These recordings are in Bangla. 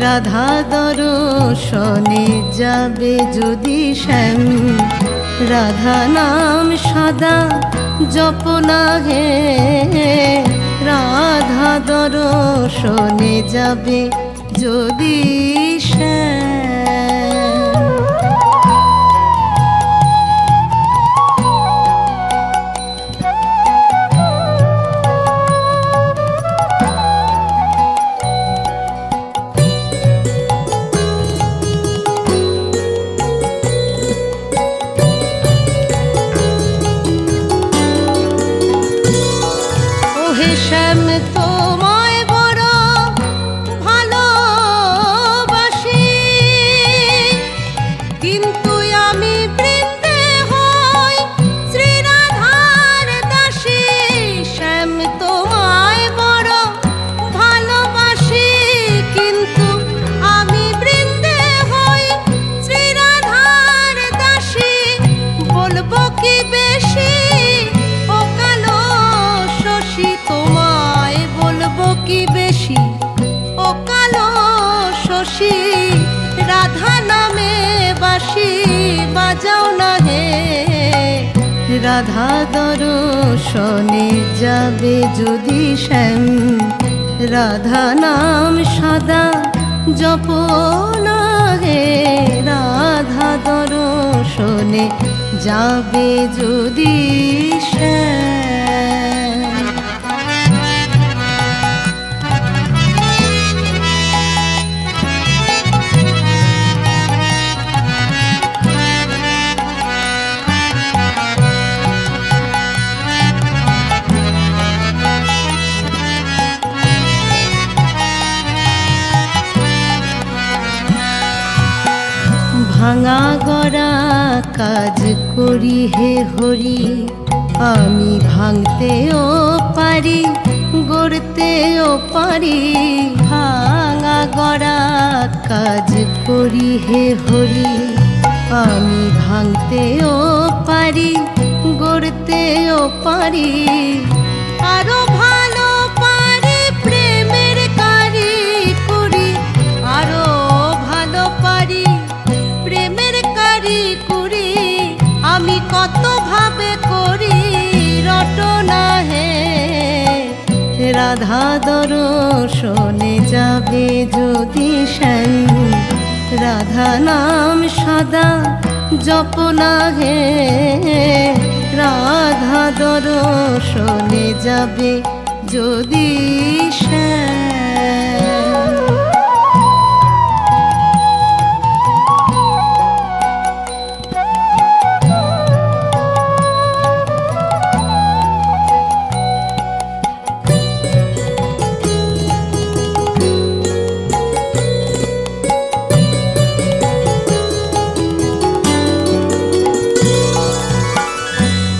রাধা দর্শনে যাবে যদি শ্যাম, রাধা নাম সদা জপনা হে। রাধা দর্শনে যাবে যদি শ্যাম। শ্যাম তোমায় বড় ভালোবাসি, কিন্তু আমি বৃন্দে হই শ্রী রাধার দাসী। শ্যাম তোমায় বড় ভালোবাসি, কিন্তু আমি বৃন্দে হই শ্রী রাধার দাসী। বলবো কি বেশি ও কালো শশী, তোমায় বলবো কি বেশি ও কালো শশী। রাধা নামে বাঁশি বাজাও না হে। রাধা দর্শনে যাবে যদি শ্যাম, রাধা নাম সদা জপনা হে। রাধা দর্শনে যাবে যদি শ্যাম। ভাঙা গড়া কাজ করি হে হরি, আমি ভাঙতেও পারি গড়তেও পারি। ভাঙা গড়া কাজ করি হে হরি, আমি ভাঙতেও পারি গড়তেও পারি। আরো ভালো পারি প্রেমের কারি করি, আরো ভালো পারি প্রেমের কারি করি। আমি কত ভাবে করি রটনা হে। রাধা দর্শনে যাবে যদি শ্যাম, রাধা নাম সদা জপনা হে। রাধা দর্শনে যাবে যদি শ্যাম।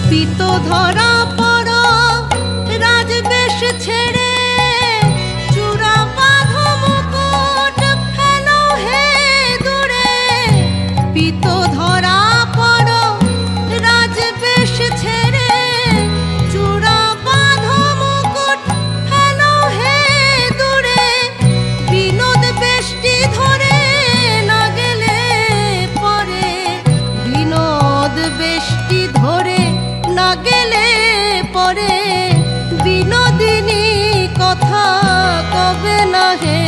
পিতো ধরা পড় রাজবেশ ছেড়ে, চূড়া বাঁধো মুকুট ফেলো হে দূরে। পিতো ধরা পড় রাজবেশ ছেড়ে, চূড়া বাঁধো মুকুট ফেলো হে দূরে। বিনোদ বেষ্টি ধরে না গেলে পরে, বিনোদ বেষ্টি ধরে না গেলে পরে। বিনোদিনী কথা কবে না হে।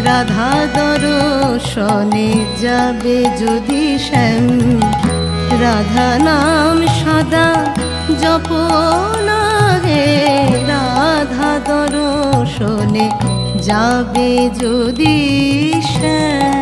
রাধা দর্শনে যাবে যদি শ্যাম, রাধা নাম সদা জপনা হে। রাধা দর্শনে যাবে যদি শ্যাম।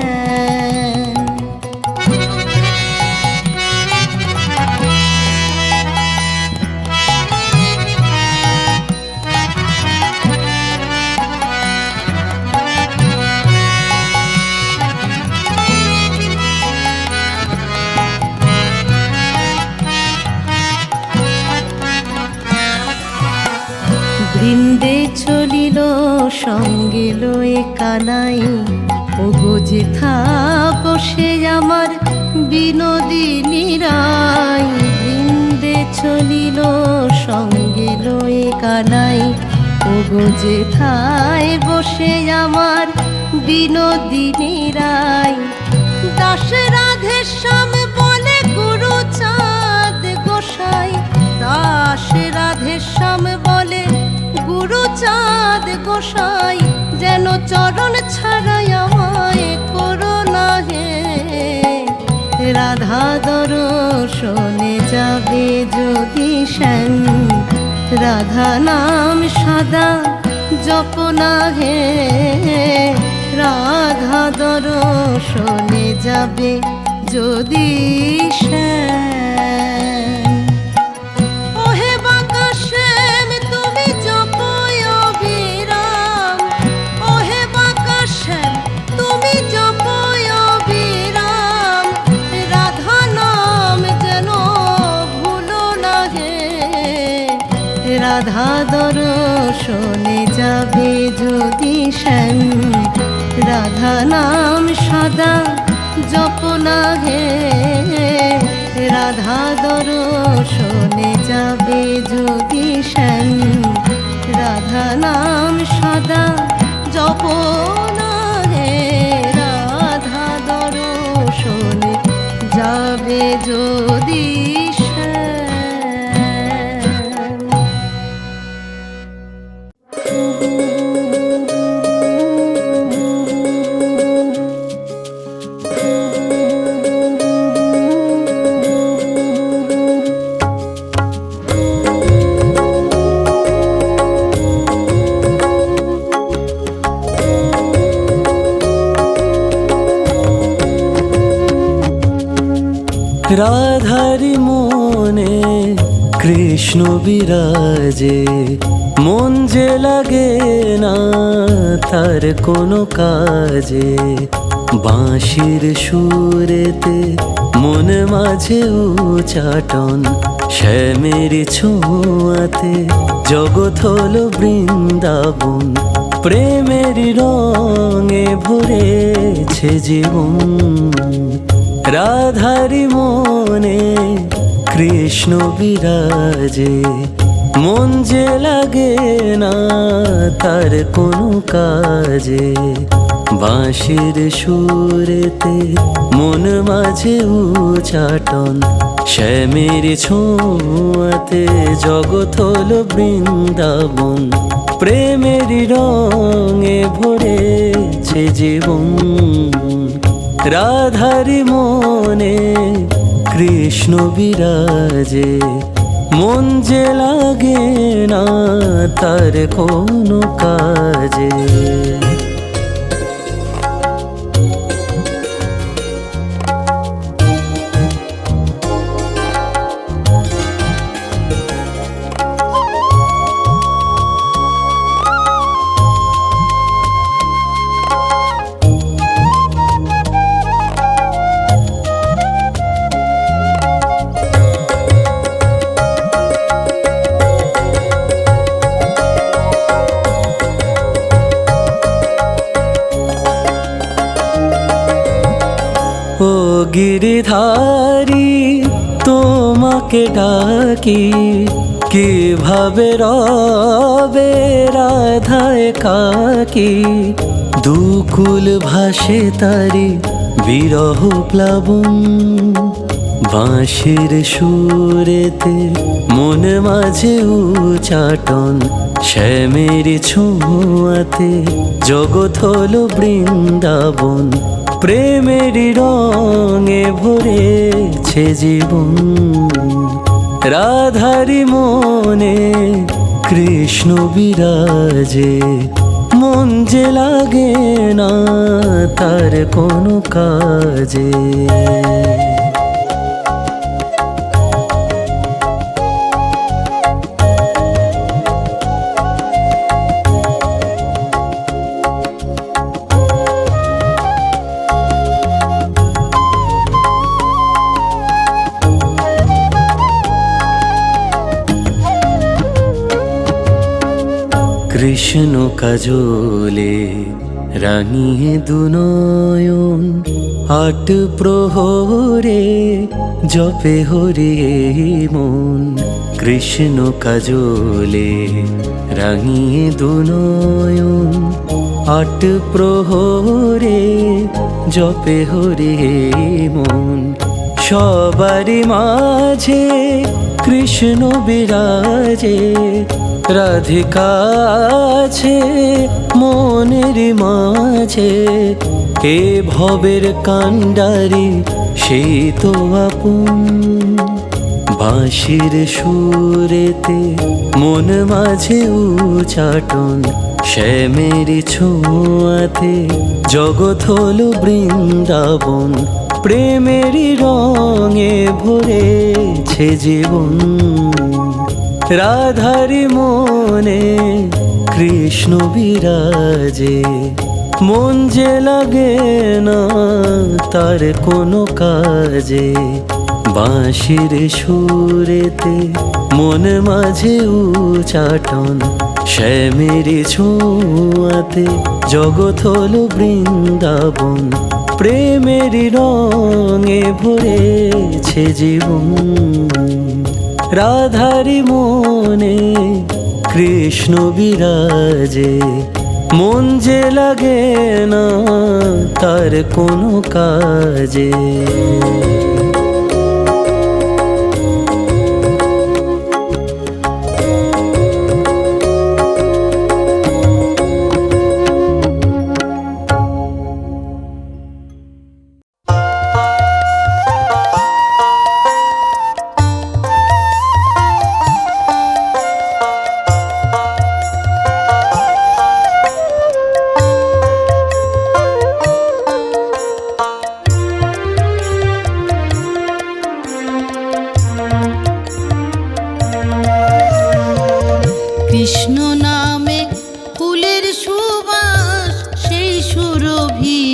বৃন্দে চলিল সঙ্গে লয়ে কানাই, ওগো যেথা বসে আমার বিনোদিনী রাই। বৃন্দে চলিল সঙ্গে লয়ে কানাই, ওগো যেথায় বসে আমার বিনোদিনী রায়। দাস রাধে শ্যাম বলে গুরু চাঁদ গোসাই, দাস রাধে শ্যাম বলে গুরু চাঁদ গোসাই, যেন চরণ ছাড়াই আমায় করো না হে। রাধা দর্শনে যাবে যদি শ্যাম, রাধা নাম সদা জপনা হে। রাধা দর্শনে যাবে যদি শ্যাম। ওহে বাঁকা শ্যাম তুমি জপয় অবিরাম, ওহে বাঁকা শ্যাম তুমি জপয় অবিরাম, রাধা নাম যেন ভুলো না হে। রাধা দর্শনে যাবে যদি শ্যাম, রাধা নাম সদা জপনা হে। রাধা দর্শনে যাবে যদি শ্যাম, রাধা নাম সদা জপনা হে। রাধা দর্শনে যাবে যদি শ্যাম। রাধারি মনে কৃষ্ণ বিরাজে, মন যে লাগে না তার কোনো কাজে। বাঁশির সুরেতে মন মাঝে উচাটন, শ্যামের ছোঁয়াতে জগৎ হলো বৃন্দাবন। প্রেমের রঙে ভরেছে জীবন, রাধারি মনে কৃষ্ণ বিরাজে, মন যে লাগে না তার কোনো কাজে। বাঁশির সুরেতে মন মাঝে উচাটন, শ্যামের ছোঁয়াতে জগৎ হলো বৃন্দাবন। প্রেমের রঙে ভরেছে জীবন, রাধারি মনে কৃষ্ণ বিরাজে, মন যে লাগে না তার কোনো কাজে। ও গিরিধারী তোমাকে ডাকি, কিভাবে রবে রাধা একাকী। দুকুল ভাসে তারি বিরহ প্লাবন, বাঁশির সুরেতে মন মাঝে উচাটন, শ্যামের ছোঁয়াতে জগৎ হলো বৃন্দাবন। প্রেমের রঙে ভরেছে জীবন, রাধারি মনে কৃষ্ণ বিরাজে, মন যে লাগে না তার কোনো কাজে। কৃষ্ণ কাজলে রাঙিয়ে দুনয়ন, আট প্রহরে জপে হরি মন। কৃষ্ণ কাজলে রাঙিয়ে দুনয়ন, আট প্রহরে জপে হরে মন। সবারই মাঝে কৃষ্ণ বিরাজে, রাধিকা আছে মনের মাঝে। এ ভবের কান্ডারি সেই তো আপন, বাঁশির সুরেতে মন মাঝে উচাটন। শ্যামের ছোঁয়াতে জগৎ হলো বৃন্দাবন, প্রেমেরই রঙে ভরেছে জীবন। রাধারি মনে কৃষ্ণ বিরাজে, মন যে লাগে না তার কোনো কাজে। বাঁশির সুরেতে মন মাঝে উচাটন, শ্যামের ছোঁয়াতে জগৎ হলো বৃন্দাবন, প্রেমেরই রঙে ভরেছে জীবন। রাধারি মনে কৃষ্ণ বিরাজে, মন যে লাগে না তার কোনো কাজে। কৃষ্ণ নামে ফুলের সুবাস সেই সুরভি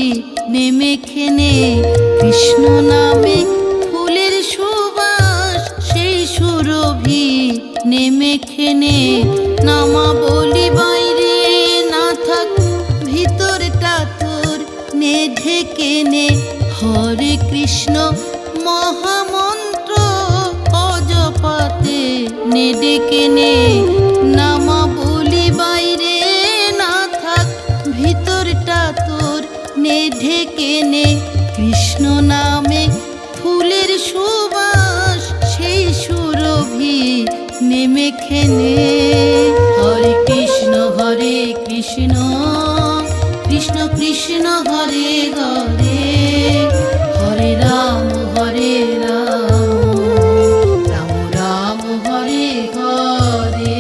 নেমে খেনে। কৃষ্ণ নামে ফুলের সুবাস সেই সুরভি নেমে খেনে। নামা বলি বাইরে না থাক ভিতরটা তোর নে ঢেকে নে। হরে কৃষ্ণ মহামন্ত্র অজপাতে নে ডেকে নে। নামা বলি বাইরে না থাক ভিতরটা তোর নে ঢেকে নে। কৃষ্ণ নামে ফুলের সুবাস সেই সুরভি নেমে খেনে। হরে কৃষ্ণ কৃষ্ণ কৃষ্ণ হরে হরে, হরে রাম রাম রাম হরে হরে।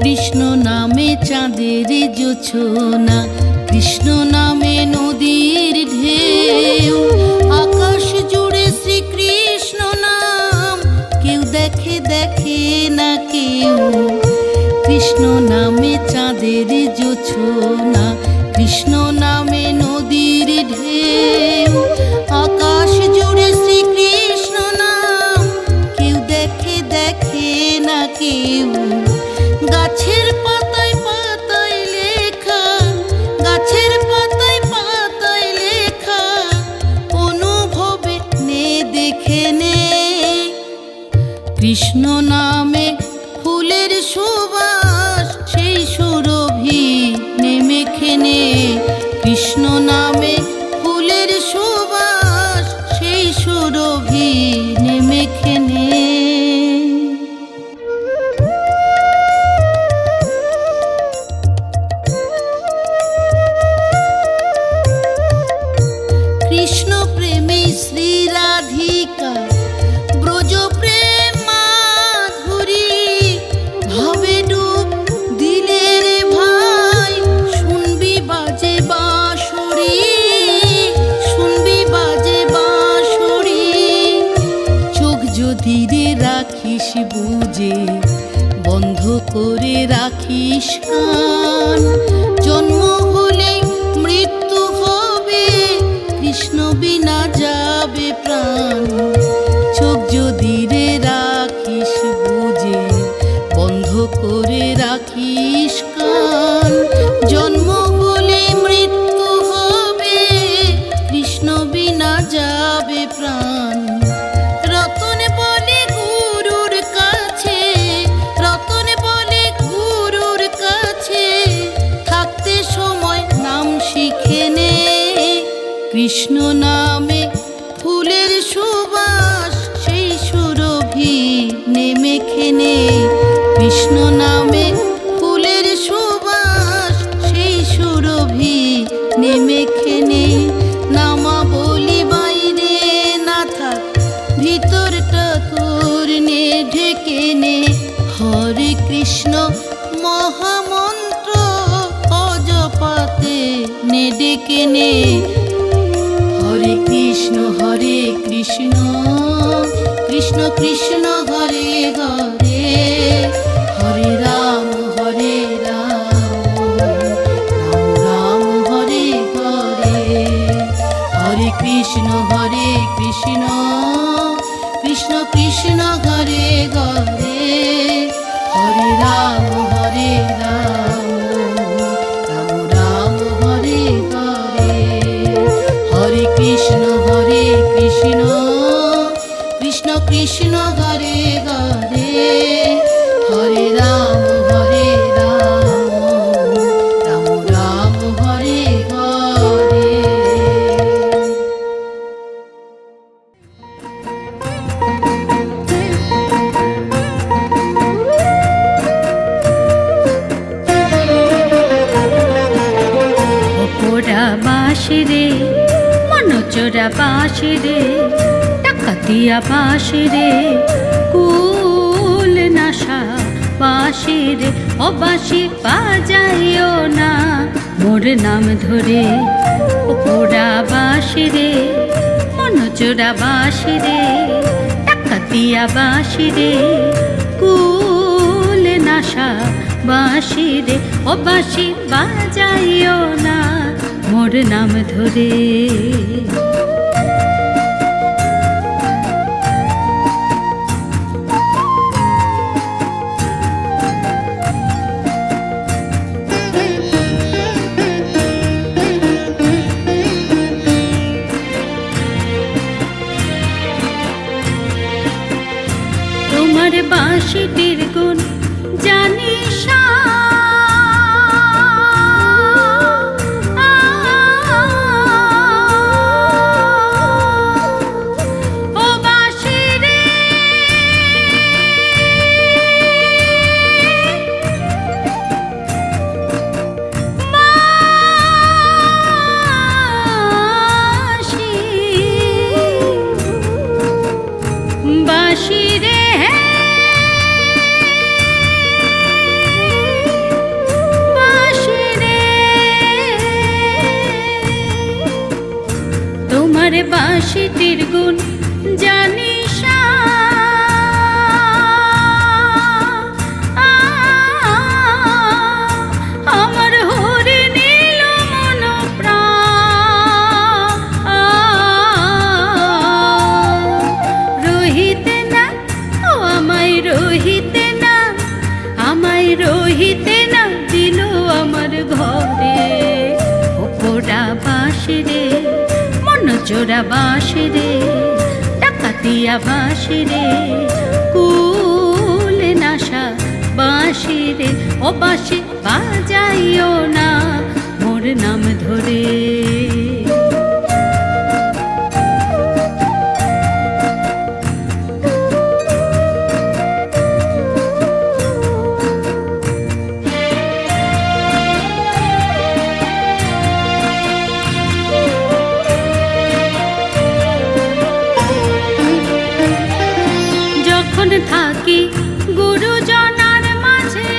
কৃষ্ণ নামে চাঁদের জোছনা, কৃষ্ণ নামে নদীর ঢেউ। আকাশ জুড়ে শ্রীকৃষ্ণ নাম, কেউ দেখে দেখে না কেউ। কৃষ্ণ নামে চাঁদের জোছনা, কৃষ্ণ নামে নদীর ঢেউ। আকাশ জুড়ে শ্রীকৃষ্ণ নাম, কেউ দেখে দেখে না কেউ। গাছের পাতায় পাতায় লেখা, গাছের পাতায় পাতায় লেখা, অনুভবে নে দেখে নে। কৃষ্ণ নামে ফুলের সুবাস সেই সুরভি নেমে খেনে। কৃষ্ণ নামে ফুলের সুবাস সেই সুরভি নেমে খেনে। কৃষ্ণ প্রেমী শ্রী রাধিকা ব্রজ প্রেম মাধুরী, ভাবে ডুব দিলে রে ভাই শুনবি বাজে বাঁশরি, শুনবি বাজে বাঁশরি। চোখ যদি রে রাখিস বুঝে, বন্ধ করে রাখিস কান। জন্ম হলে মৃত্যু হবে, কৃষ্ণ বিনা যাবে প্রাণ। চোখ যদি রে রাখিস বুঝে, বন্ধ করে রাখিস কান। জন্ম হলে মৃত্যু হবে, কৃষ্ণ বিনা যাবে প্রাণ। কৃষ্ণ নামে ফুলের সুবাস সেই সুরভি নেমে খেনে, কৃষ্ণ নামে ফুলের সুবাস সেই সুরভি নেমে খেনে। নামা বলি বাইরে না থাক, ভিতরটা তোর নে ঢেকে নে। হরে কৃষ্ণ মহামন্ত্র অজপাতে নে ডেকে নে। হরে কৃষ্ণ কৃষ্ণ কৃষ্ণ হরে হরে, হরে রাম রাম রাম হরে হরে। হরে কৃষ্ণ কৃষ্ণ কৃষ্ণ হরে হরে, হরে রাম রাম রাম হরে হরে। হরে কৃষ্ণ কৃষ্ণ কৃষ্ণ হরে হরে, হরে রাম রাম রাম হরে হরে। ওরা বাঁশি রে, মনোচোরা বাঁশি রে, ডাকাতিয়া বাঁশি রে, কুল নাশা বাঁশি রে। ও বাঁশি বাজাইও না মোর নাম ধরে। ওরা বাঁশি রে, মনোচোরা বাঁশি রে, ডাকাতিয়া বাঁশি রে, কুল নাশা বাঁশি রে। ও বাঁশি বাজাইও না মোর নাম ধরে। তোমার বাঁশিটির গুণ জানি সা, ও বাঁশি রে, বাঁশি বাঁশি রে, তোমার বাঁশিটির গুণ জানি সা। আমার হরে নীল মন প্রাণ, রহিতে না ও আমায় রহিতে না, আমায় রহিতে না দিল আমার ঘরে। ওরা বাঁশি রে, মনোচোরা বাঁশি রে, ডাকাতিয়া বাঁশি রে, কুল নাশা বাঁশি রে। ও বাঁশি বাজাইও না মোর নাম ধরে। যখন থাকি গুরুজনার মাঝে,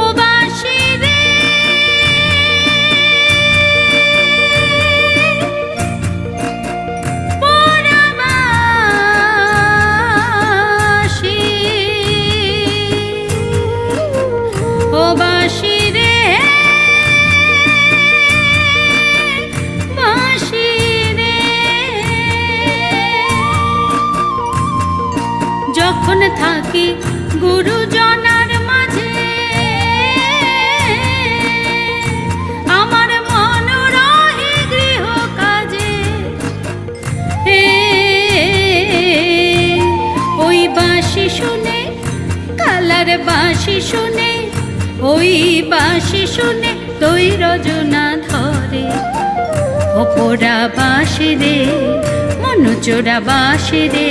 ও বাঁশি রে, পোড়া বাঁশি, ও বাঁশি রে, বাঁশি রে। যখন থাকি গুরুজনার মাঝে, আমার মন রহে গৃহ কাজে। ওই বাঁশি শুনে কালার বাঁশি বাঁশি শুনে, ওই বাঁশি শুনে তৈ রজনা ধরে। অপরা বাঁশি রে, মনোচোরা বাঁশি রে,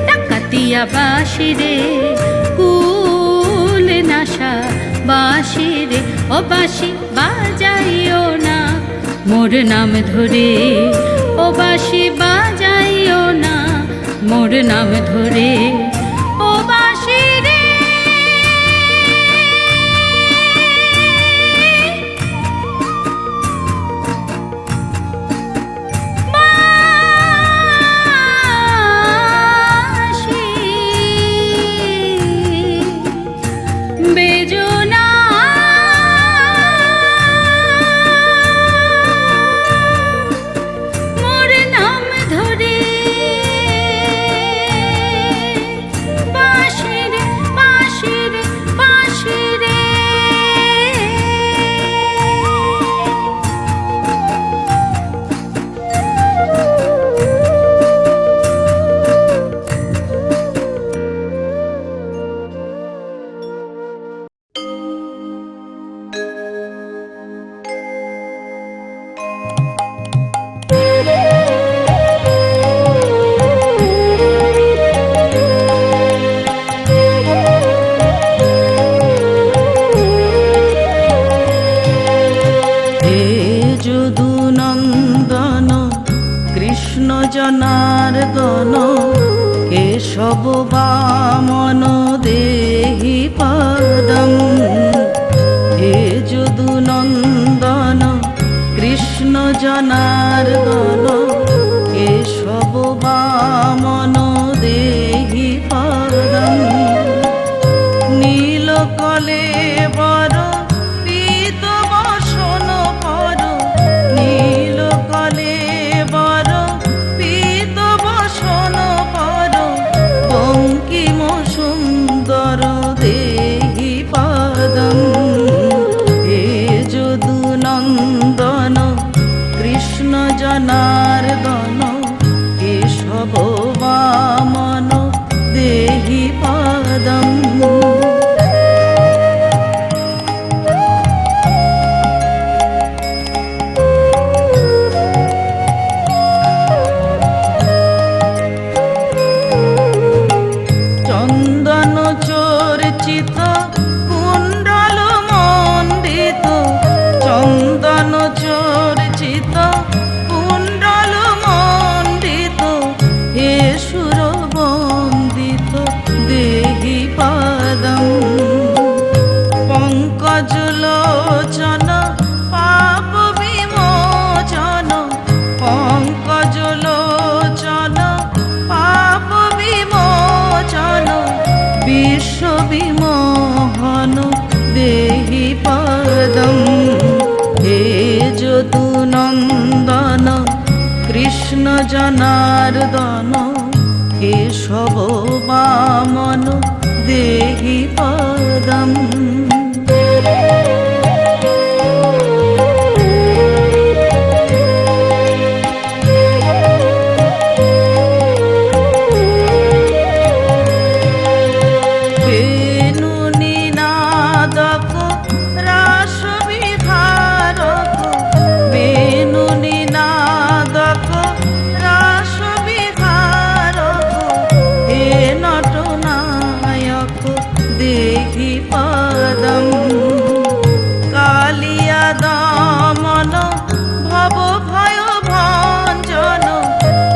ডাকাতিয়া বাঁশি রে, কুল নাশা বাঁশি রে। ও বাঁশি বাজাইও না মোর নাম ধরে, ও বাঁশি বাজাইও না মোর নাম ধরে। ও বাঁশি রে, বাঁশি বেজো না, মোর নাম ধরে। বাঁশি রে, বাঁশি রে, বাঁশি রে। হে যদু নন্দন কৃষ্ণ জনার্দন, কেশব বামন দেহি পদম। হে যদু নন্দন কৃষ্ণ জনার্দন, কেশব বামন দেহি পদম। নীলকলে বর পীত বসন পর, নীলকলে বর পীত বসন পর, বঙ্কিম সুন্দর দেহি পদম। হে যদু নন্দন কৃষ্ণ জনার্দন, কেশব বামন দেহি পদম। চন্দন চর্চিত কুণ্ডল মণ্ডিত, চন্দন চর্চিত কুণ্ডল মণ্ডিত, হে সুর বন্দিত দেহি পদম। পঙ্কজ লোচন পাপ বিমোচন, পঙ্কজ লোচন পাপ বিমোচন, বিশ্ব বিমোহন দেহি পদম। হে যদু নন্দন কৃষ্ণ জনার্দন, কেশব বামন দেহি পদম। বেণু নিনাদক রাস বিধারক, বেণু নিনাদক রাস বিধারক, হে নটনায়ক দেহি পদম। কালিয়া দমন ভব ভয় ভঞ্জন,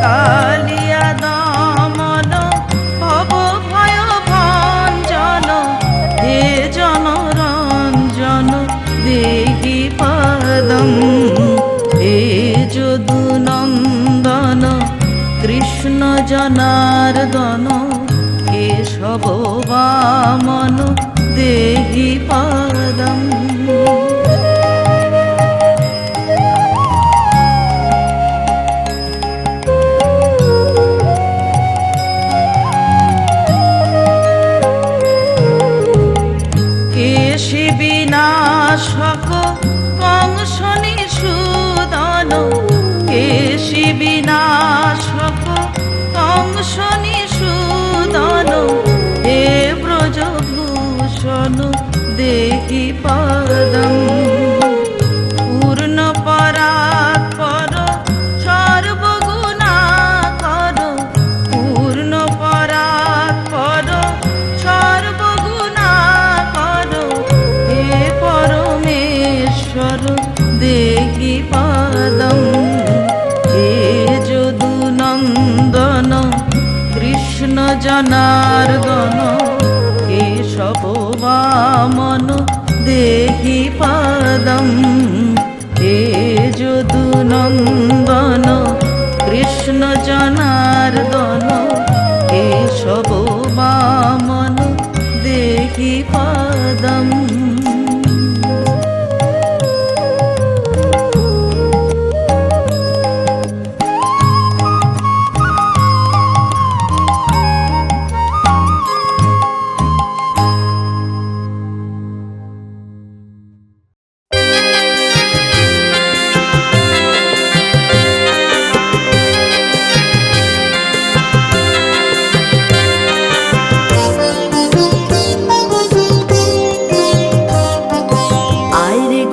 কালিয়া দমন ভব ভয় ভঞ্জন, হে জনরঞ্জন দেহি পদম। হে যদু নন্দন কৃষ্ণ জনার্দন, কেশব বামন দেহি পদম। কেশী বিনাশক কংস নিষূদন, কেশী বিনাশক কংস নিষূদন, হে ব্রজভূষণ देहि पदम् पूर्ण परात्पर सर्वगुणाकर पूर्ण परात्पर सर्वगुणाकर हे परमेश्वर देहि पदम् हे যদুনন্দন কৃষ্ণ জনার্দন কেশব বামন দেহি পদম হে যদুনন্দন কৃষ্ণ জনার্দন কেশব বামন দেহি পদম।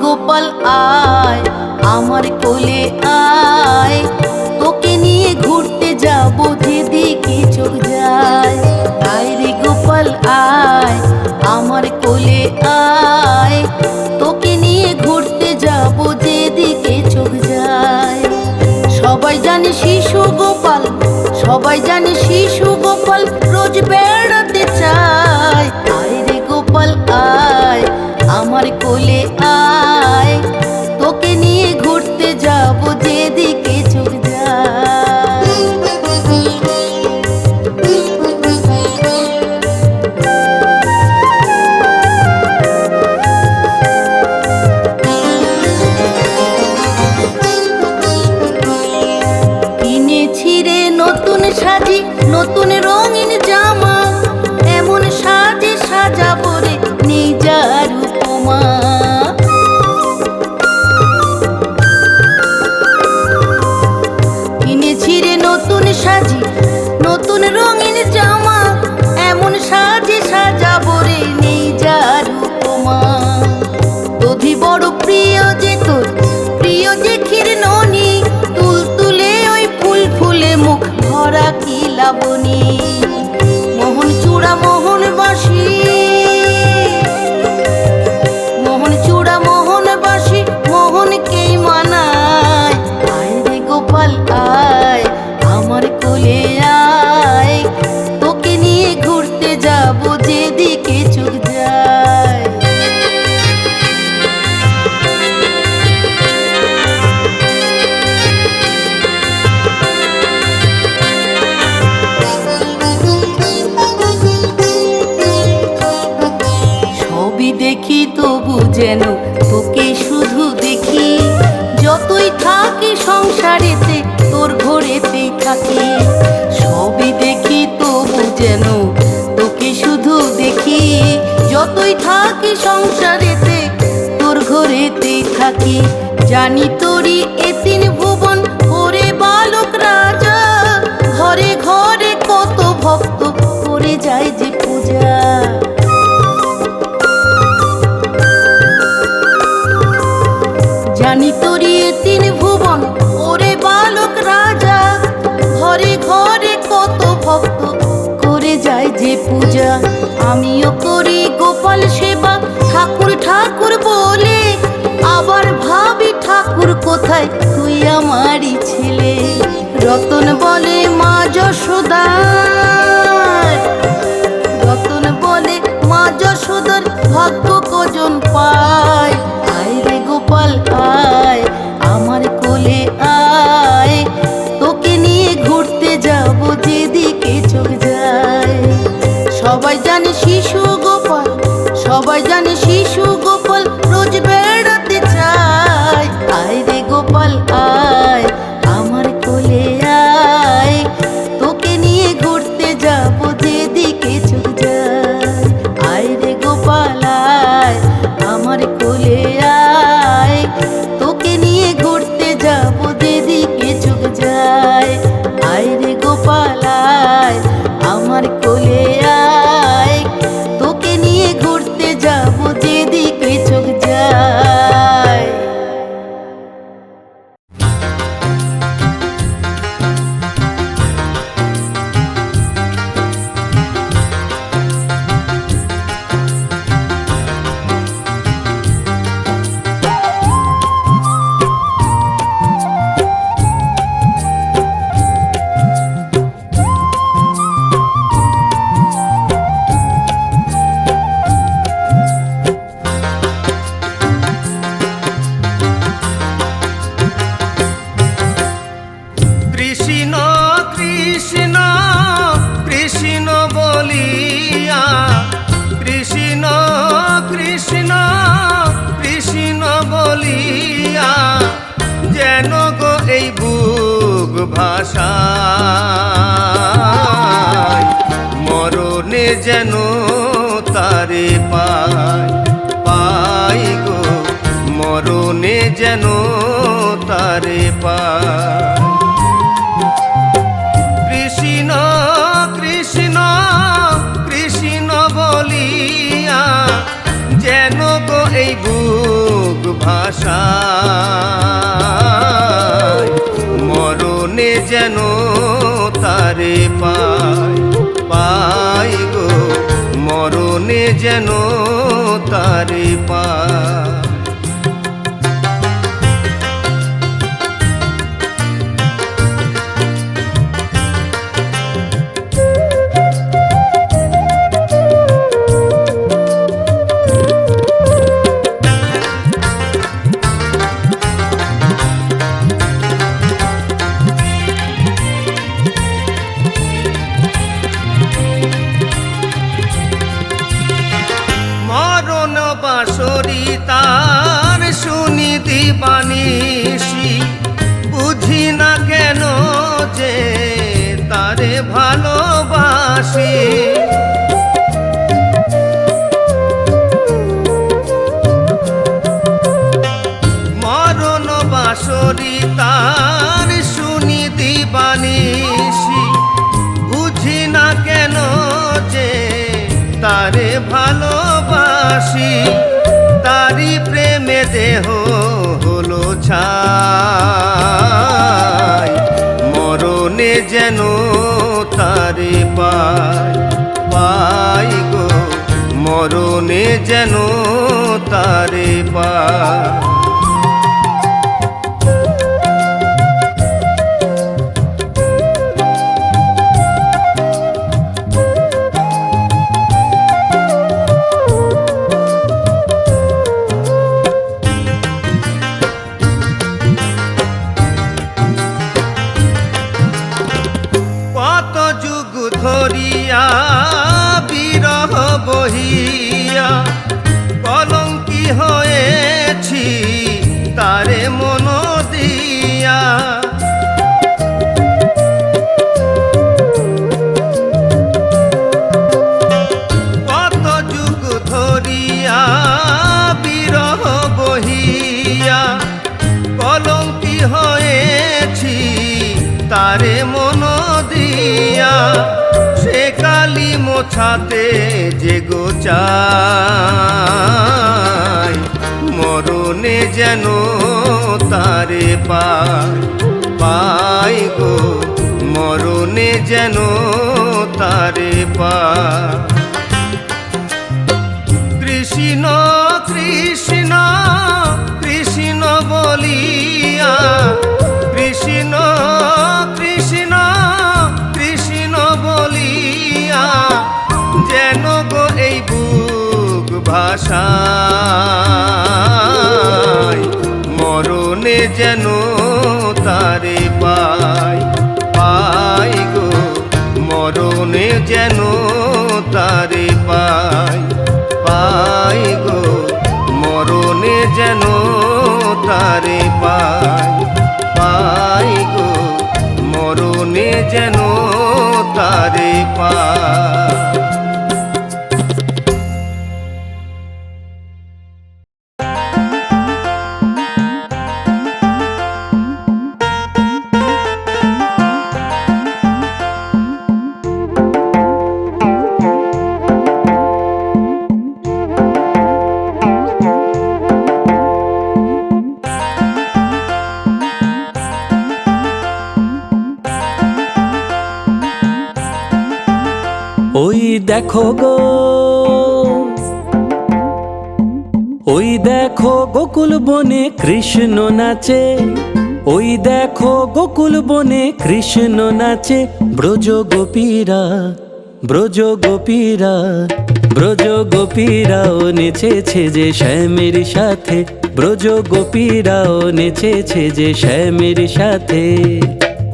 গোপাল আয় আমার কোলে আয়, তোকে নিয়ে ঘুরতে যাব যেদিকে চোখ যায়। আয় রে গোপাল আয় আমার কোলে আয়, তোকে নিয়ে ঘুরতে যাব যেদিকে চোখ যায়। সবাই জানে শিশু গোপাল, সবাই জানে শিশু গোপাল রোজ বেড়াতে চায়। আয় রে গোপাল আয় আমার কোলে আয়, তোকে নিয়ে ঘুরতে যাব যেদিকে চোখ যায়। কিনেছি রে নতুন সাজি নতুন রঙিন জামা, এমন সাজে সাজাবো রে নিজার উপমা। কিনেছি রে নতুন সাজি নতুন রঙিন জামা, এমন সাজে সাজাবো রে নিজার উপমা। দধি বড় প্রিয় যে তোর, প্রিয় যে ক্ষীর ননি, তুল তুলে ওই ফুল ফুলে মুখ ভরা কি লাবণী। মোহন চূড়া মোহন বাঁশি, মোহন চূড়া মোহন বাঁশি মোহনকেই মানায়। আয় রে গোপাল আয় আমার কোলে আয়, তোকে নিয়ে ঘুরতে যাব যেদিকে চোখ যায়। সবই দেখি তবু যেন তোকে শুধু দেখি, যতই থাকি সংসারেতে তোর ঘরেতেই থাকি। সবই দেখি তবু যেন তোকে শুধু দেখি, যতই থাকি সংসারেতে তোর ঘরেতেই থাকি। জানি তোরই এ তিন ভুবন ওরে বালক রাজা, ঘরে ঘরে কত ভক্ত করে যায় যে পূজা। জানি তোরই এ তিন ভুবন ওরে বালক রাজা, ঘরে ঘরে কত ভক্ত করে যায় যে পূজা। আমিও করি গোপাল সেবা ঠাকুর ঠাকুর বলে, আবার ভাবি ঠাকুর কোথায় তুই আমারই ছেলে। রতন বলে মা যশোদার, রতন বলে মা যশোদার ভাগ্য কজন পায়। আয় রে গোপাল আয় আমার কোলে আয়, তোকে নিয়ে ঘুরতে যাব যেদিকে চোখ যায়। সবাই জানে শিশু গোপাল, সবাই জানে শিশু গোপাল রোজ বেড়াতে চায়। আয় রে গোপাল আয় আমার কোলে আয়, ভাষায় মরণে যেন তারে পাই পাই গো মরণে যেন তারে পাই কৃষ্ণ কৃষ্ণ কৃষ্ণ বলিয়া যেন গো এই বুক ভাষায় মরণে যেন তারে পাই পাই গো মরণে যেন তারে পাই বাঁশরি তার শুনি দিবানিসি বুঝি না কেন যে তারে ভালোবাসি মরণ বাঁশরি তার শুনি দিবানিসি বুঝি না কেন যে তারে ভালোবাসি তারি প্রেমে দেহ হলো ছাই মরণে যেন তারে পাই পাই গো মরণে যেন তারে পাই ধরিয়া বিরহ বহিয়া কলঙ্কি হয়েছি তারে মন দিয়া কত যুগ ধরিয়া বিরহ বহিয়া কলঙ্কি হয়েছি তারে মন দিয়া সে কালি মোছাতে যে গো চাই মরণে যেন তারে পাই পাই গো মরণে যেন তারে পাই কৃষ্ণ কৃষ্ণ কৃষ্ণ বলিয়া কৃষ্ণ কৃষ্ণ কৃষ্ণ বলিয়া যেন গো এই বুক ভাষায় মরণে যেন তারে পাই পাই গো মরণে যেন তারে পাই পাই গো মরণে যেন তারে পাই পাই গো মরণে যেন তারে পাই ওই দেখো গো ওই দেখো গোকুল বনে কৃষ্ণ নাচে ওই দেখো গোকুল বনে কৃষ্ণ নাচে ব্রজ গোপীরা ব্রজ গোপীরা ব্রজ গোপীরাও নেচেছে যে শ্যামের সাথে ব্রজ গোপীরাও নেচেছে যে শ্যামের সাথে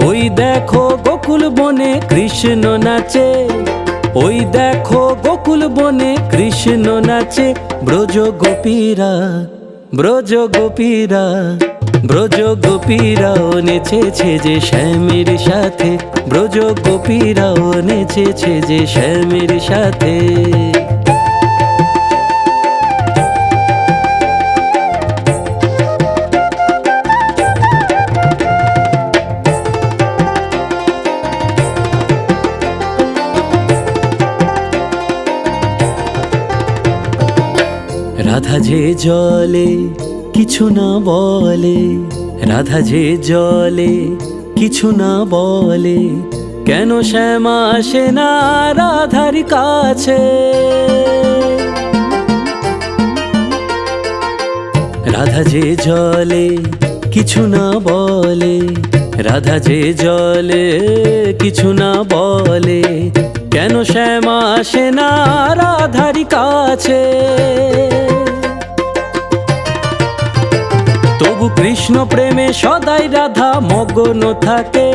ওই দেখো গোকুল বনে কৃষ্ণ নাচে ওই দেখো গোকুল বনে কৃষ্ণ নাচে ব্রজ গোপীরা ব্রজ গোপীরা ব্রজ গোপীরাও নেচেছে যে শ্যামের সাথে, ব্রজ গোপীরাও নেচেছে যে শ্যামের সাথে। রাধা যে জলে কিছু না বলে, রাধা যে জলে কিছু না বলে, কেন শ্যামা আসে না রাধার কাছে? রাধা যে জলে কিছু না বলে, রাধা যে জলে কিছু না বলে, কেন শ্যামা আসে না রাধার কাছে? তবু কৃষ্ণ প্রেমে সদাই রাধা মগ্ন থাকে,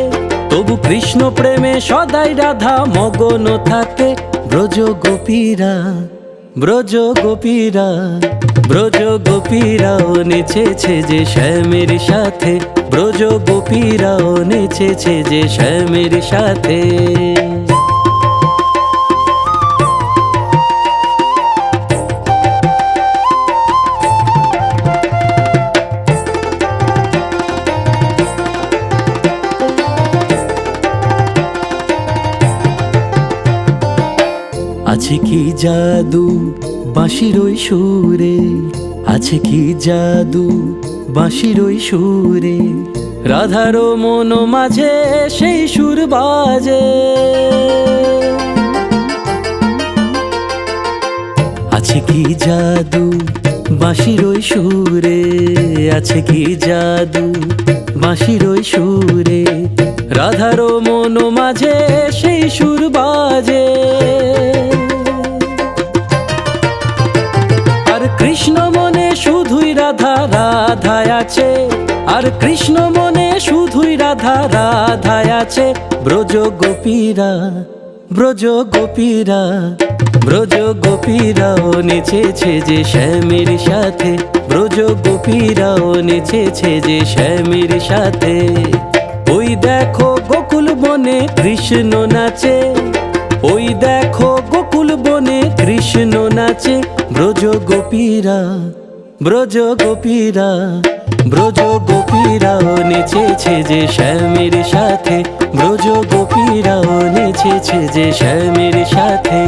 তবু কৃষ্ণ প্রেমে সদাই রাধা মগ্ন থাকে। ব্রজ গোপীরা, ব্রজ গোপীরা, ব্রজ গোপীরাও নেচেছে যে শ্যামের সাথে, ব্রজ গোপীরাও নেচেছে যে শ্যামের সাথে। আছে কি জাদু বাঁশির ওই সুরে, আছে কি জাদু বাঁশির ওই সুরে, রাধারও মন মাঝে সেই সুর বাজে। আছে কি জাদু বাঁশির ওই সুরে, আছে কি জাদু বাঁশির ওই সুরে, রাধারও মন মাঝে সেই সুর বাজে। আর কৃষ্ণ মনে শুধুই রাধা রাধা আছে, আর কৃষ্ণ মনে শুধুই রাধা রাধা আছে। ব্রজ গোপীরা, ব্রজ গোপীরা, ব্রজ গোপীরাও নেচেছে যে শ্যামের সাথে, ব্রজ গোপীরাও নেচেছে যে শ্যামের সাথে। ওই দেখো গোকুল বনে কৃষ্ণ নাচে, ওই দেখো গোকুল বনে কৃষ্ণ নাচে। ব্রজ গোপীরা, ব্রজ গোপীরা, ব্রজ গোপীরাও নেচেছে যে শ্যামের সাথে, ব্রজ গোপীরাও নেচেছে যে শ্যামের সাথে।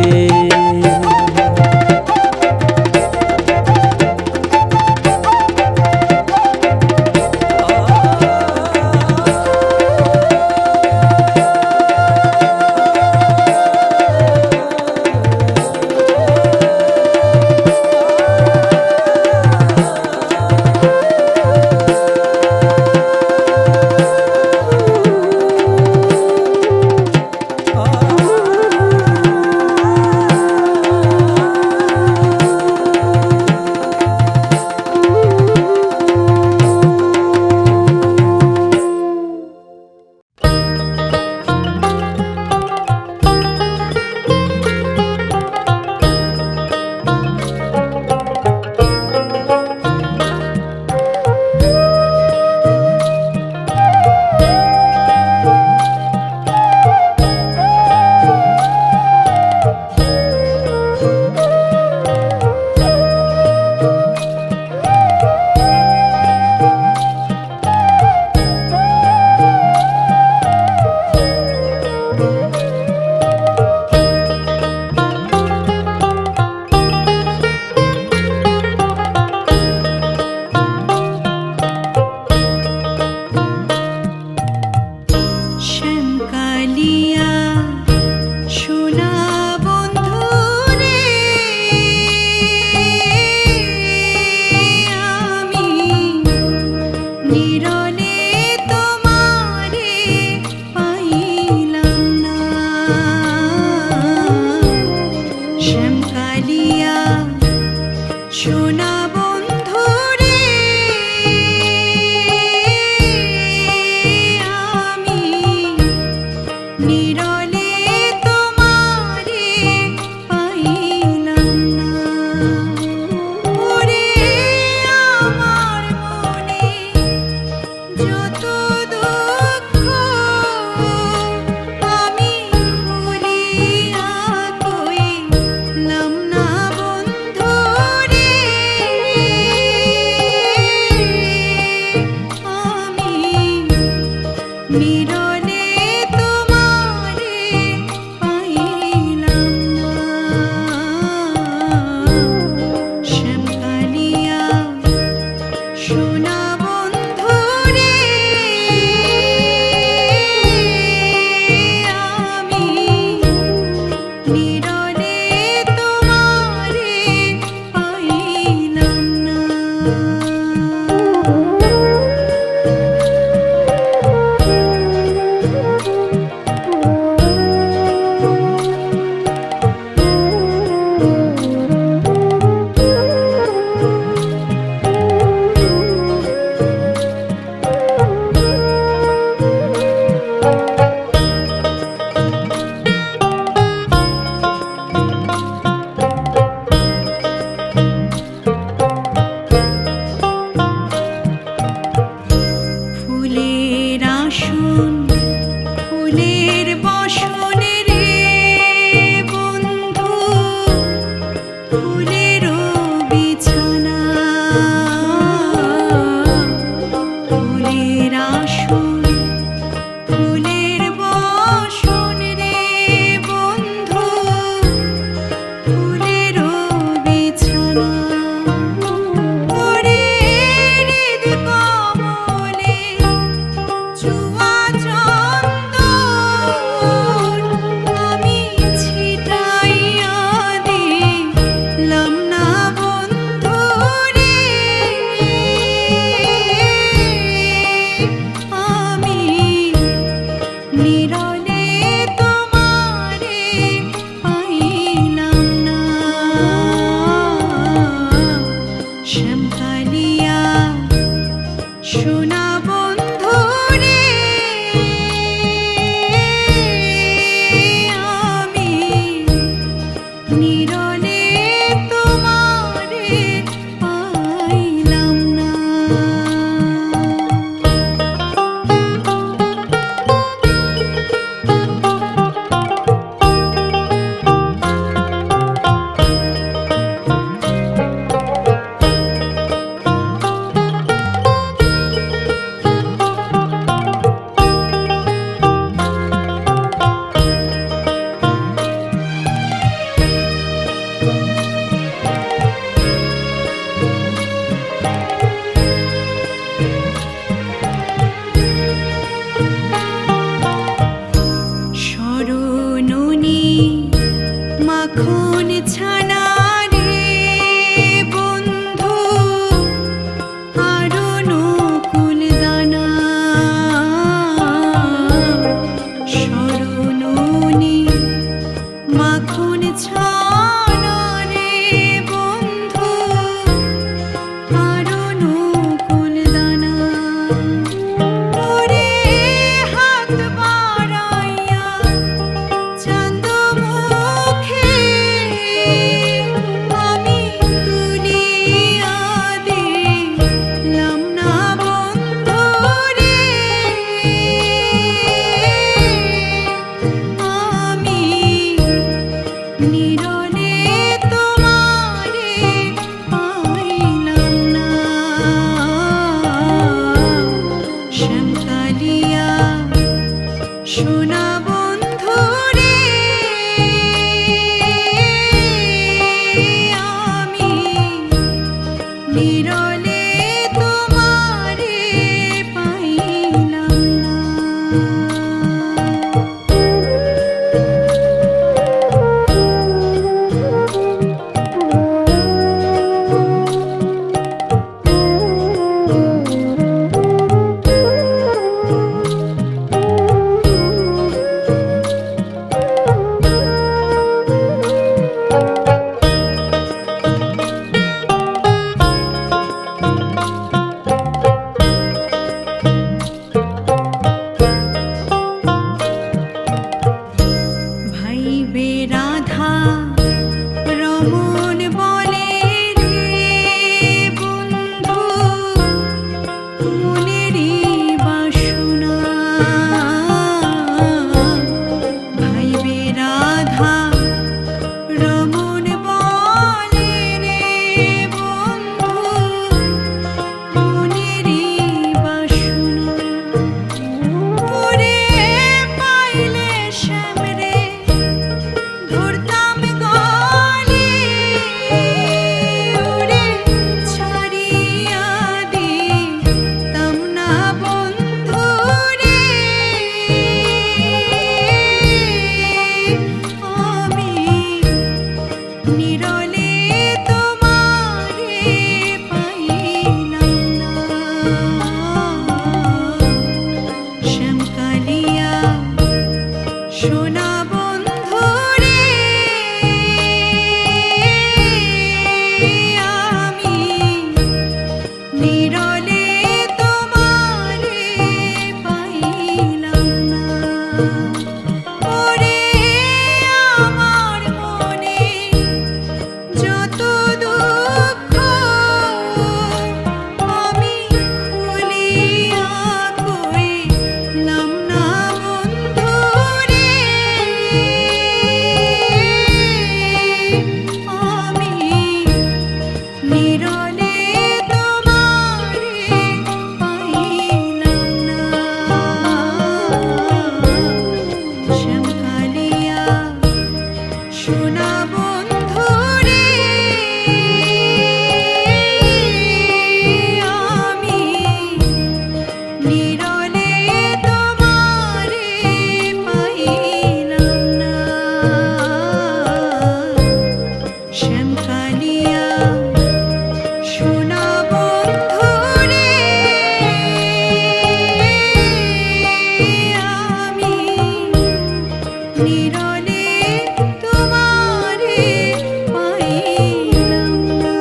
সোনা বন্ধু রে আমি নিরলে তোমারে পাইলাম না ওরে আমার মনে যত দুঃখ আমি খুলিয়া কইলাম না বন্ধু রে আমি নিরলে তোমারে পাইলাম না শ্যামকালিয়া সোনা বন্ধু রে আমি নিরলে তোমারে পাইলাম না শ্যামকালিয়া সোনা বন্ধু রে আমি নিরলে তোমারে পাইলাম না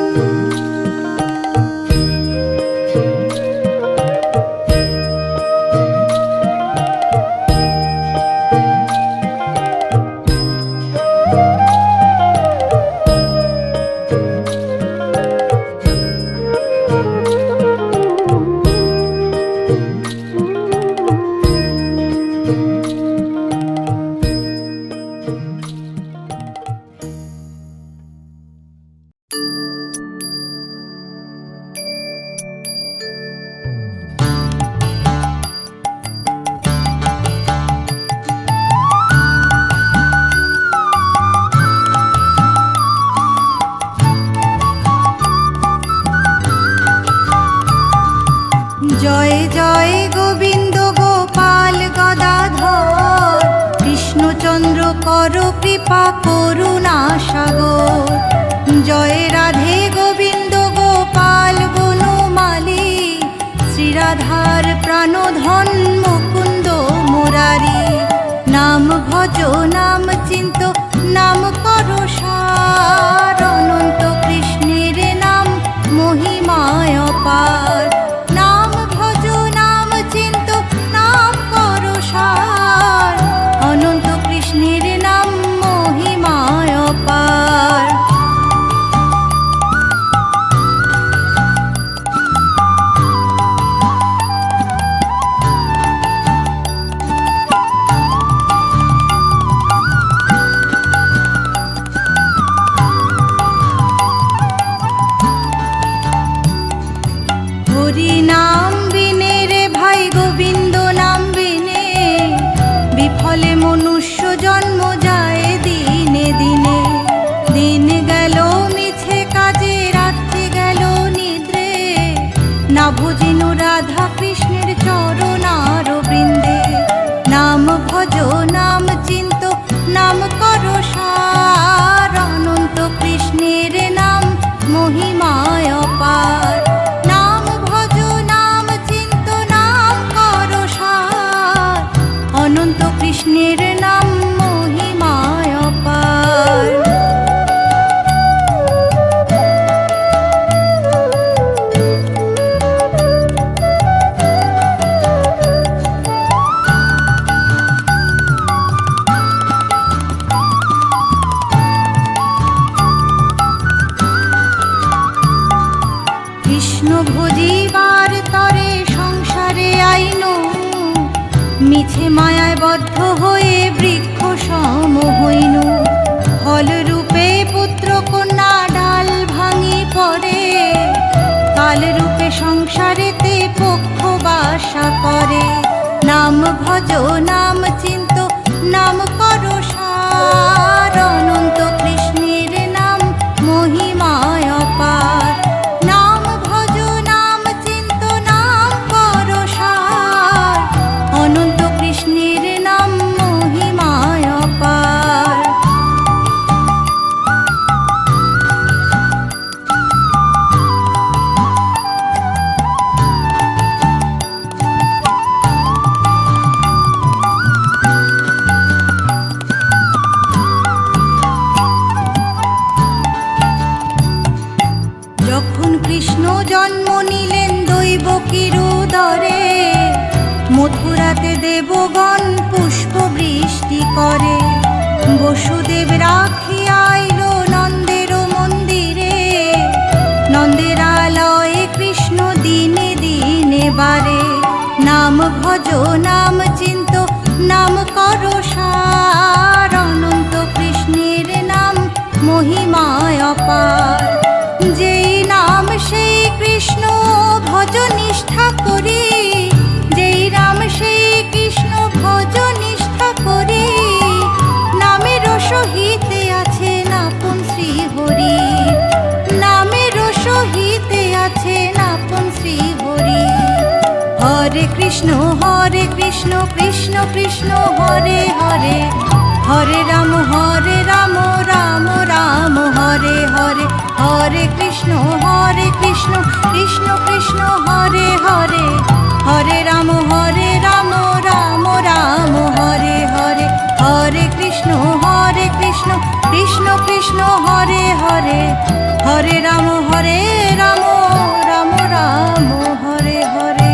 জয় জয় গোবিন্দ গোপাল গদাধর কৃষ্ণচন্দ্র কর কৃপা করুণা সাগর জয় রাধে গোবিন্দ গোপাল বনমালী শ্রীরাধার প্রাণধন মুকুন্দ মুরারি নাম ভজ নাম চিন্ত নাম কর সার অনন্ত কৃষ্ণের নাম মহিমায় অপার নাম ভজ নাম চিন্ত নাম কর সার অনন্ত কৃষ্ণের নাম মহিমায় অপার হরি নাম বিনে রে ভাই গোবিন্দ নাম বিনে বিফলে মনুষ্য জন্ম যায় দিনে দিনে দিন গেল মিছে কাজে রাত্রি গেল নিদ্রে না ভজিন রাধা কৃষ্ণের চরণার বৃন্দে নাম ভজ নাম চিন্ত নাম কর সার অনন্ত কৃষ্ণের নাম মহিমায় অপার নাম ভজ নাম চিন্ত নাম কর সার অনন্ত কৃষ্ণের নাম মহিমায় অপার কৃষ্ণ ভজিবার তরে সংসারে আইনু মিছে মায়ায় বদ্ধ হয়ে বৃক্ষ সম হইনু ফল রূপে পুত্র কন্যা ডাল ভাঙি পড়ে কাল রূপে সংসারেতে পক্ষ বাসা করে নাম ভজ নাম চিন্ত নাম কর সার অনন্ত কৃষ্ণের নাম মহিমায় অপার নাম ভজ নাম চিন্ত নাম কর সার অনন্ত কৃষ্ণের নাম মহিমায় অপার জন্ম নিলেন দৈবকীর উদরে, মথুরাতে দেবগণ পুষ্প বৃষ্টি করে। বসুদেব রাখিয়া আইল নন্দের মন্দিরে, নন্দের আলয়ে কৃষ্ণ দিনে দিনে বারে। নাম ভজ নাম চিন্ত নাম কর সার, অনন্ত কৃষ্ণের নাম মহিমায় অপার। যেই নাম সেই কৃষ্ণ ভজ নিষ্ঠা করি, যেই নাম সেই কৃষ্ণ ভজ নিষ্ঠা করি। নামের সহিতে আছে আপন শ্রী হরি, নামের সহিতে আছে আপন শ্রী হরি। হরে কৃষ্ণ কৃষ্ণ কৃষ্ণ হরে হরে, হরে রাম রাম রাম হরে হরে। হরে কৃষ্ণ কৃষ্ণ কৃষ্ণ হরে হরে, হরে রাম রাম রাম হরে হরে। হরে কৃষ্ণ কৃষ্ণ কৃষ্ণ হরে হরে, হরে রাম রাম রাম হরে হরে।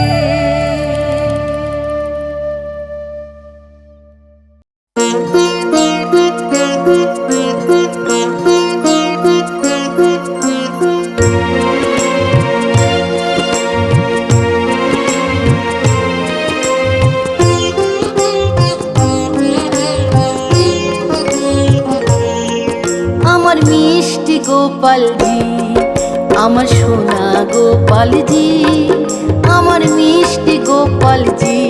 আমার মিষ্টি গোপালজি, আমার সোনা গোপালজি, আমার মিষ্টি গোপালজি,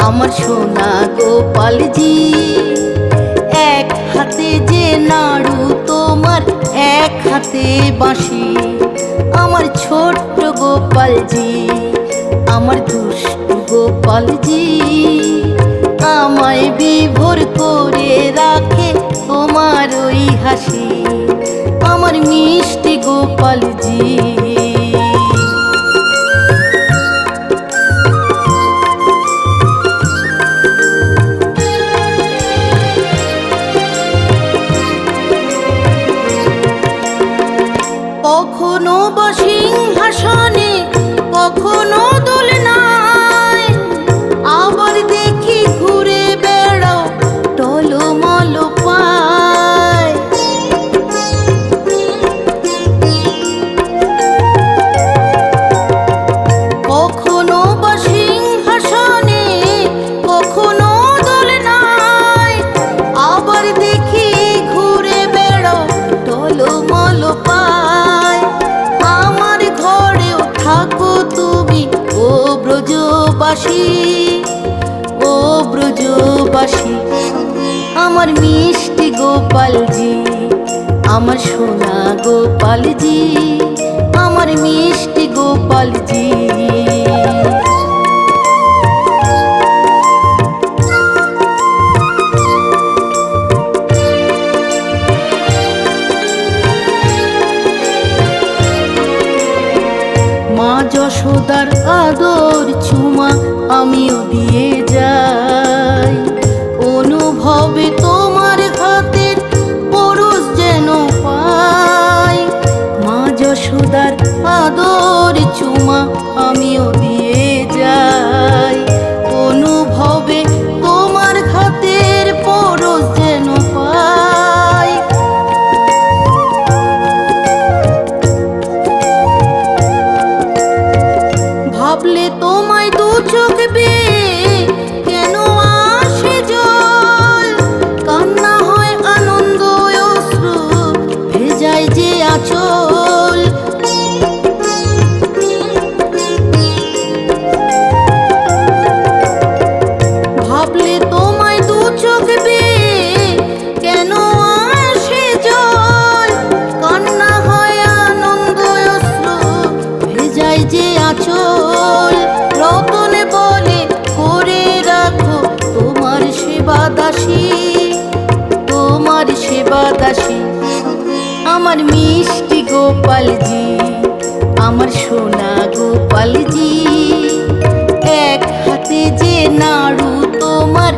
আমার সোনা গোপালজি। এক হাতে যে নাড়ু তোমার, এক হাতে বাঁশি, আমার ছোট্ট গোপালজি, আমার দুষ্টু গোপালজি। আমায় বিভোর করে রাখে তোমার ওই হাসি, আমার মিষ্টি গোপালজি। কখনো বা সিংহাসনে, কখনো দোলনায়, আবার দেখি ঘুরে বেড়াও টলমল পায়। কখনো বা সিংহাসনে, কখনো দোলনায়, আবার দেখি ঘুরে বেড়াও টলমল পায়। আমার ঘরেও থাকো তুমি ও ব্রজবাসী, ও ব্রজবাসী। আমার মিষ্টি গোপালজি, আমার সোনা গোপালজি, আমার মিষ্টি গোপালজি। মা যশোদার আদর চুমা আমিও দিয়ে যাই, অনুভবে তোমার হাতের পরশ যেন পাই। মা যশোদার আদর চুমা আমিও দিয়ে যাই, অনুভবে তোমার হাতের পরশ যেন পাই। ভাবলে তোমায় দু চোখ বেয়ে কেন আসে জল, কান্না হয় আনন্দ অশ্রু ভেজায় যে আঁচল। ভাবলে তোমায় দু চোখ বেয়ে কেন আসে জল, কান্না হয় আনন্দ অশ্রু ভেজায় যে আঁচল। রতন বলে করে রাখো তোমার সেবা দাসী, তোমার সেবা দাসী। আমার মিষ্টি গোপালজি, আমার সোনা গোপালজি। এক হাতে যে নাড়ু তোমার,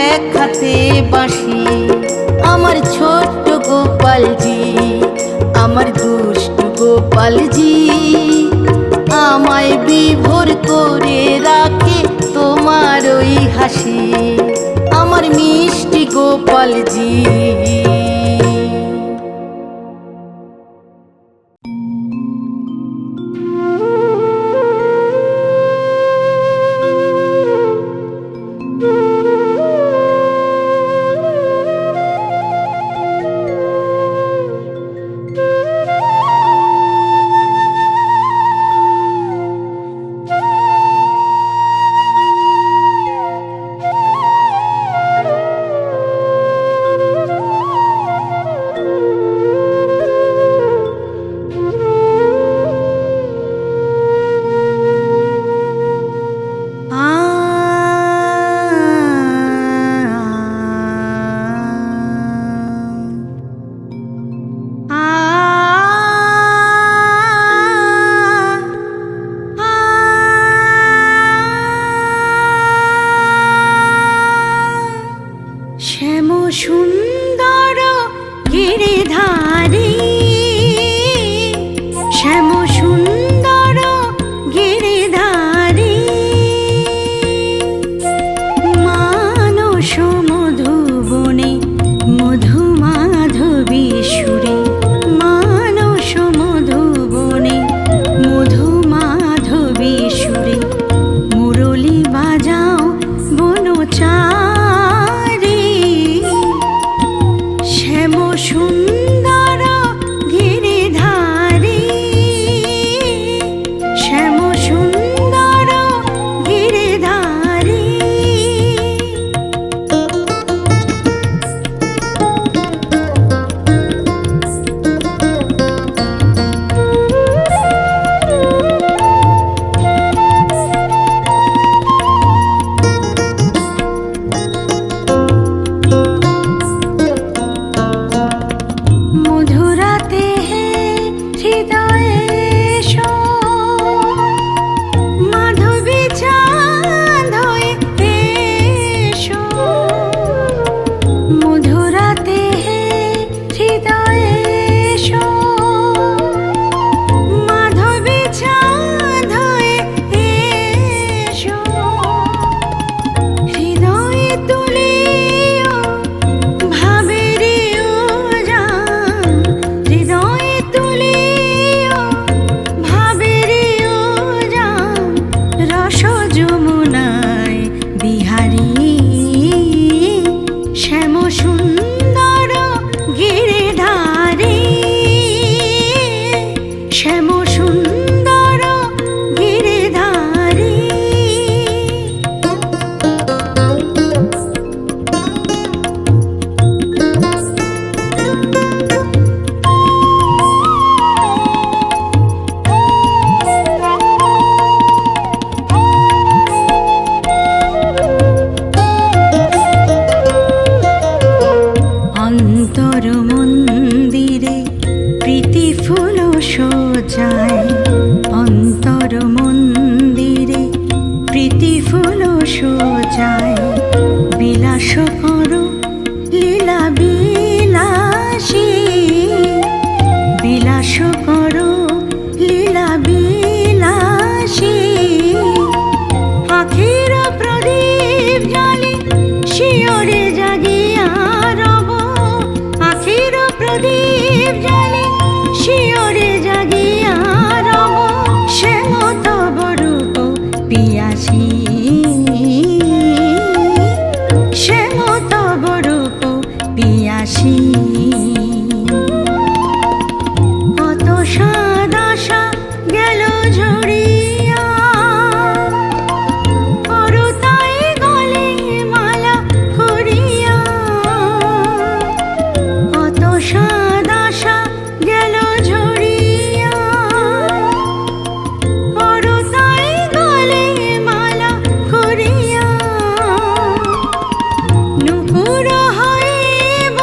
এক হাতে বাঁশি, আমার ছোট্ট গোপালজি, আমার দুষ্টু গোপালজি। বিভোর করে রাখে তোমার ওই হাসি, আমার মিষ্টি গোপালজি। শ্যাম সুন্দর গিরিধারী, শ্যাম সুন্দর গিরিধারী, মানস মধুবনে মধু মাধবী সুরে, মানস মধুবনে মধু মাধবী সুরে, মুরলী বাজাও বনচারী, শ্যাম সুন্দর গিরিধারী, শ্যাম সুন্দর গিরিধারী। মধুরাতে হৃদয়ে এসো, মাধবী চাঁদ হয়ে এসো, মধুরাতে হৃদয়ে এসো, মাধবী চাঁদ হয়ে এসো, হৃদয়ে তুলিও ভাবের উজান, হৃদয়ে তুলিও ভাবের উজান, রস যমুনায় বিহারী, শ্যাম সুন্দর গিরিধারী, শ্যাম সুন্দর গিরিধারী। অন্তর মন্দিরে প্রীতি ফুল সজায়, অন্তর মন্দিরে প্রীতি ফুল সজায়, বিলাস করো লীলা বিলাসী, বিলাস করো লীলা বিলাসী, আখির প্রদীপ জালি শিয়রে জাগিয়া রব, আখির প্রদীপ জালি শিয়রে জাগিয়া রব, শ্যাম তব রূপ পিয়াসী, শ্যাম তব রূপ পিয়াসী। কত সাদাশা গেল ঝরিয়া, করতাই গলে মালা করিয়া, কত সাদাশা গেল ঝরিয়া, করতাই গলে মালা করিয়া, নূপুর হইব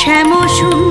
শ্যাম সুন্দর